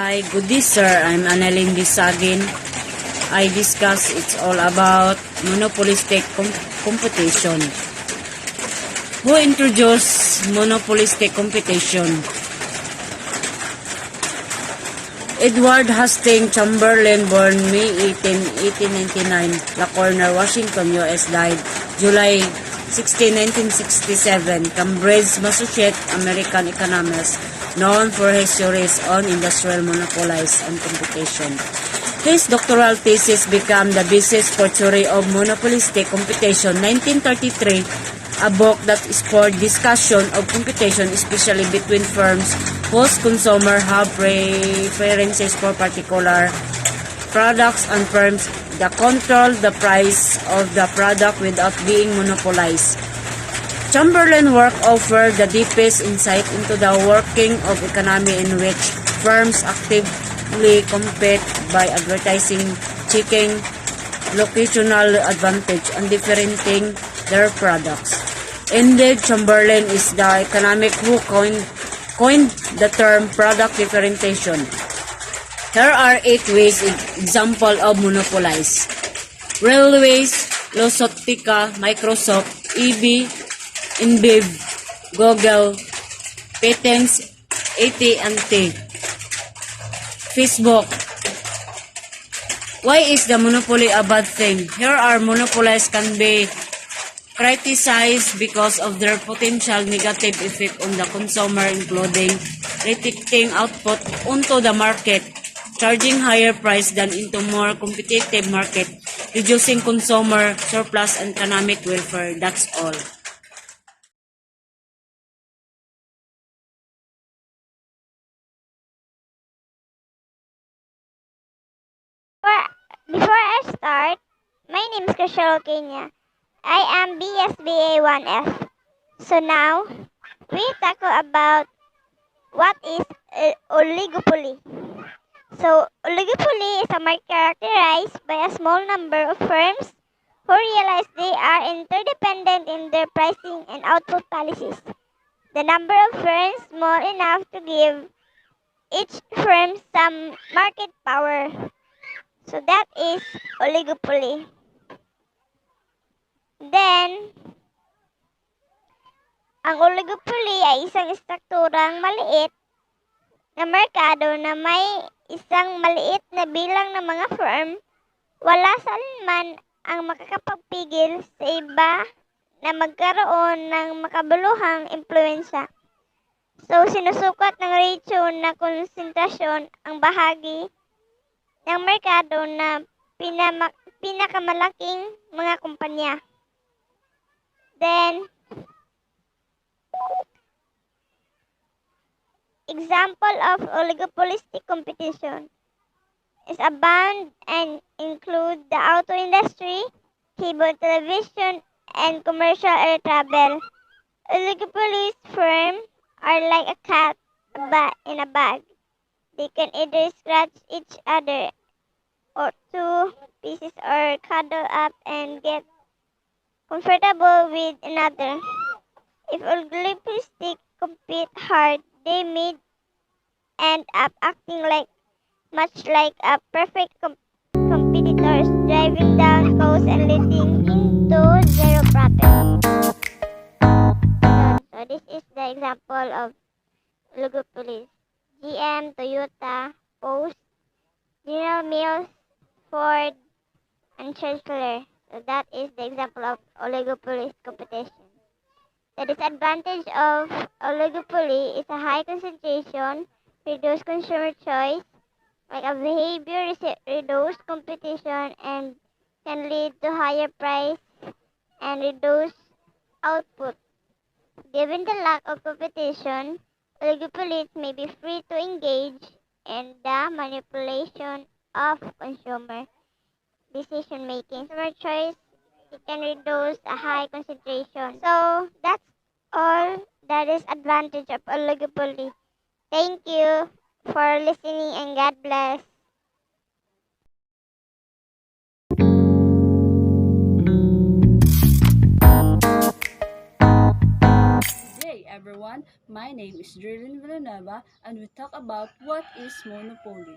Hi, good day sir. I'm Annalyn Bisagin. I discuss it's all about monopolistic competition. Who introduced monopolistic competition? Edward Hastings Chamberlain, born May 18, 1899, La Corner, Washington, U.S. Died July 16, 1967. Cambridge, Massachusetts, American economist, known for his theories on industrial monopolies and competition. His doctoral thesis became the basis for theory of monopolistic competition. 1933, a book that explored discussion of competition, especially between firms whose consumers have preferences for particular products and firms that control the price of the product without being monopolized. Chamberlain's work offered the deepest insight into the working of economy in which firms actively compete by advertising, seeking locational advantage, and differentiating their products. Indeed, Chamberlain is the economic who coined the term product differentiation. Here are 8 ways example of monopolize. Railways, Lusotica, Microsoft, EB, InBev, Google, Patents, AT&T, Facebook. Why is the monopoly a bad thing? Here are monopolies can be criticized because of their potential negative effect on the consumer, including restricting output onto the market, charging higher price than into more competitive market, reducing consumer surplus and economic welfare. That's all. Before I start, my name is Crystal Kenya. I am Bsba 1F. So now, we tackle about what is oligopoly. So, oligopoly is a market characterized by a small number of firms who realize they are interdependent in their pricing and output policies. The number of firms small enough to give each firm some market power. So that is oligopoly. Then, ang oligopoly ay isang strukturang maliit na merkado na may isang maliit na bilang ng mga firm. Wala saan ang makakapagpigil sa iba na magkaroon ng makabuluhang impluensya. So, sinusukat ng ratio na konsentrasyon ang bahagi ng merkado na pinakamalaking mga kumpanya. Then, example of oligopolistic competition is abound and include the auto industry, cable television, and commercial air travel. Oligopolist firms are like a cat in a bag. They can either scratch each other or two pieces or cuddle up and get comfortable with another. If oligopolists compete hard, they may end up acting much like a perfect competitors, driving down costs and leading into zero profit. So this is the example of oligopolies. GM, Toyota, Post, General Mills, Ford, and Chrysler. So that is the example of oligopolist competition. The disadvantage of oligopoly is a high concentration, reduced consumer choice, like a behavior reduced competition, and can lead to higher price and reduced output. Given the lack of competition, oligopolists may be free to engage in the manipulation of consumer decision making. Consumer choice, it can reduce a high concentration. So that's all the disadvantage of oligopoly. Thank you for listening and God bless. Yay, everyone. My name is Jerlyn Villanueva and we talk about what is monopoly.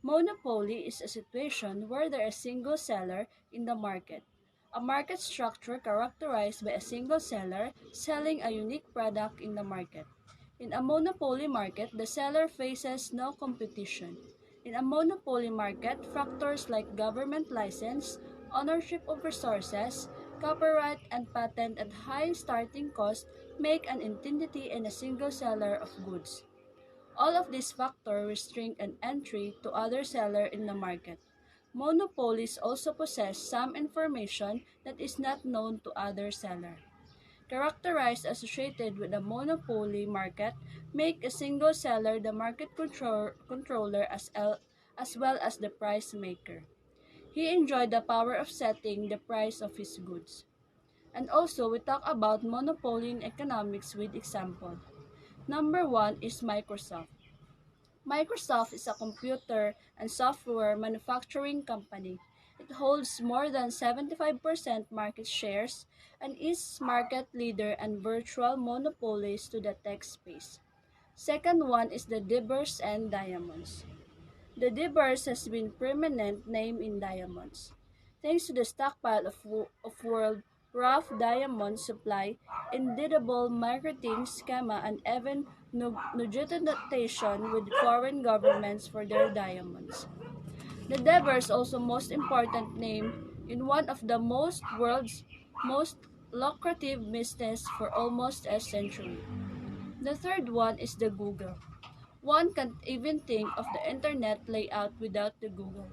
Monopoly is a situation where there is a single seller in the market. A market structure characterized by a single seller selling a unique product in the market. In a monopoly market, the seller faces no competition. In a monopoly market, factors like government license, ownership of resources, copyright, and patent at high starting cost make an entity and a single seller of goods. All of these factors restrict an entry to other seller in the market. Monopolies also possess some information that is not known to other seller. Characterized associated with a monopoly market make a single seller the controller as well as the price maker. He enjoyed the power of setting the price of his goods. And also, we talk about monopoly in economics with example. Number one is Microsoft. Microsoft is a computer and software manufacturing company. It holds more than 75% market shares and is market leader and virtual monopolist to the tech space. Second one is the Dibbers and Diamonds. The Dibbers has been permanent name in diamonds. Thanks to the stockpile of world rough diamond supply, indictable marketing schema, and even negotiation with foreign governments for their diamonds. The Devers also most important name in one of the most world's most lucrative business for almost a century. The third one is the Google. One can't even think of the internet layout without the Google.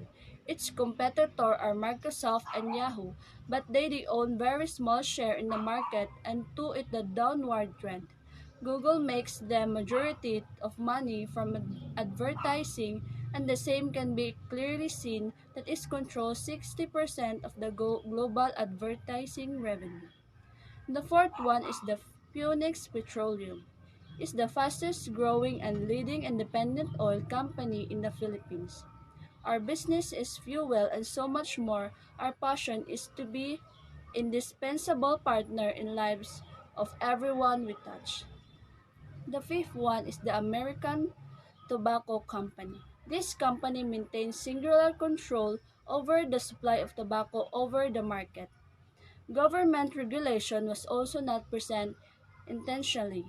Its competitor are Microsoft and Yahoo, but they own very small share in the market and to it the downward trend. Google makes the majority of money from advertising and the same can be clearly seen that it controls 60% of the global advertising revenue. The fourth one is the Phoenix Petroleum. It's the fastest growing and leading independent oil company in the Philippines. Our business is fuel and so much more. Our passion is to be indispensable partner in lives of everyone we touch. The fifth one is the American Tobacco Company. This company maintains singular control over the supply of tobacco over the market. Government regulation was also not present intentionally.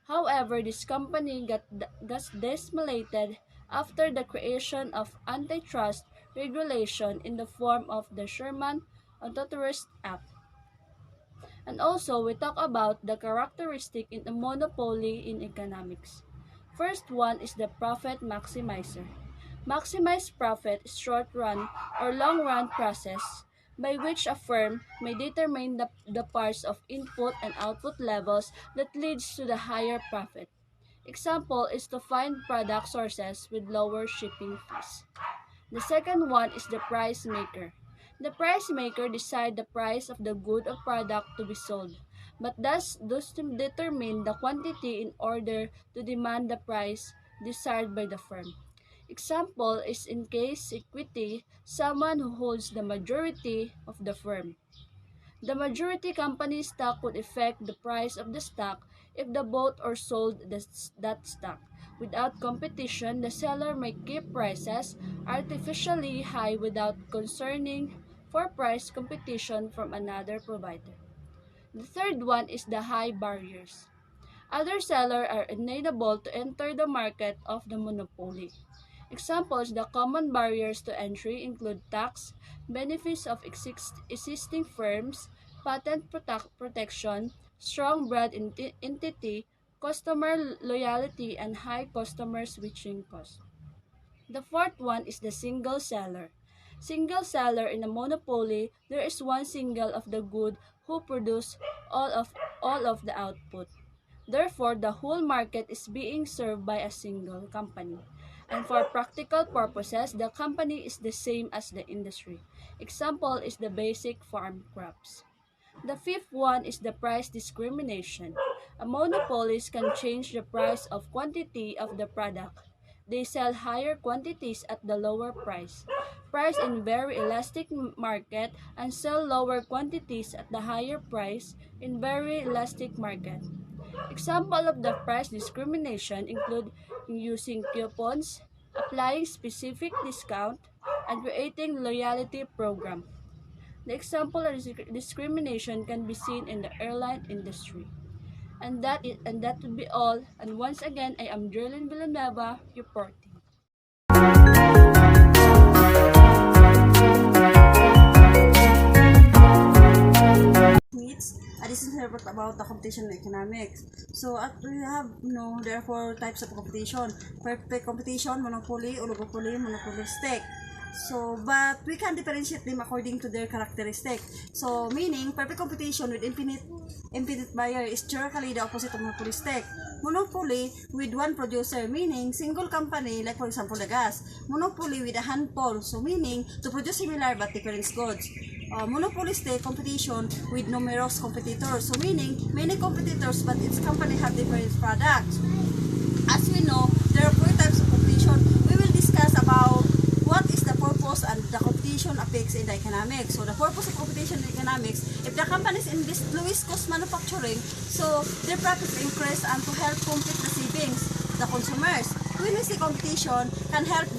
However, this company got decimated after the creation of antitrust regulation in the form of the Sherman Antitrust Act. And also, we talk about the characteristic in a monopoly in economics. First one is the profit maximizer. Maximize profit is short-run or long-run process by which a firm may determine the parts of input and output levels that leads to the higher profit. Example is to find product sources with lower shipping fees. The second one is the price maker. The price maker decides the price of the good or product to be sold, but does to determine the quantity in order to demand the price desired by the firm. Example is in case equity, someone who holds the majority of the firm. The majority company stock would affect the price of the stock if the bought or sold that stock. Without competition, the seller may keep prices artificially high without concerning for price competition from another provider. The third one is the high barriers. Other sellers are unable to enter the market of the monopoly. Examples, the common barriers to entry include tax, benefits of existing firms, patent protection, strong brand entity, customer loyalty, and high customer switching costs. The fourth one is the single seller. Single seller in a monopoly, there is one single of the good who produce all of all of the output. Therefore, the whole market is being served by a single company. And for practical purposes, the company is the same as the industry. Example is the basic farm crops. The fifth one is the price discrimination. A monopolist can change the price of quantity of the product. They sell higher quantities at the lower price in very elastic market and sell lower quantities at the higher price in very elastic market. Example of the price discrimination include using coupons, applying specific discount, and creating loyalty program. The example of discrimination can be seen in the airline industry. And that would be all. And once again, I am Jerlyn Villanueva reporting. Meets this is about the competition in economics. So we have there are four types of competition: perfect competition, monopoly, oligopoly, monopolistic. So but we can differentiate them according to their characteristic. So meaning perfect competition with infinite buyer is theoretically the opposite of monopolistic. Monopoly with one producer, meaning single company, like for example the gas. Monopoly with a handful, so meaning to produce similar but different goods. Monopolistic competition with numerous competitors, so meaning many competitors but each company have different products. As we know, there are four types of competition. We will discuss about what is the purpose and the competition affects in the economics. So the purpose of competition in economics, if the companies in this lowest cost manufacturing, so their profits increase and to help complete the savings of the consumers. When we see competition can help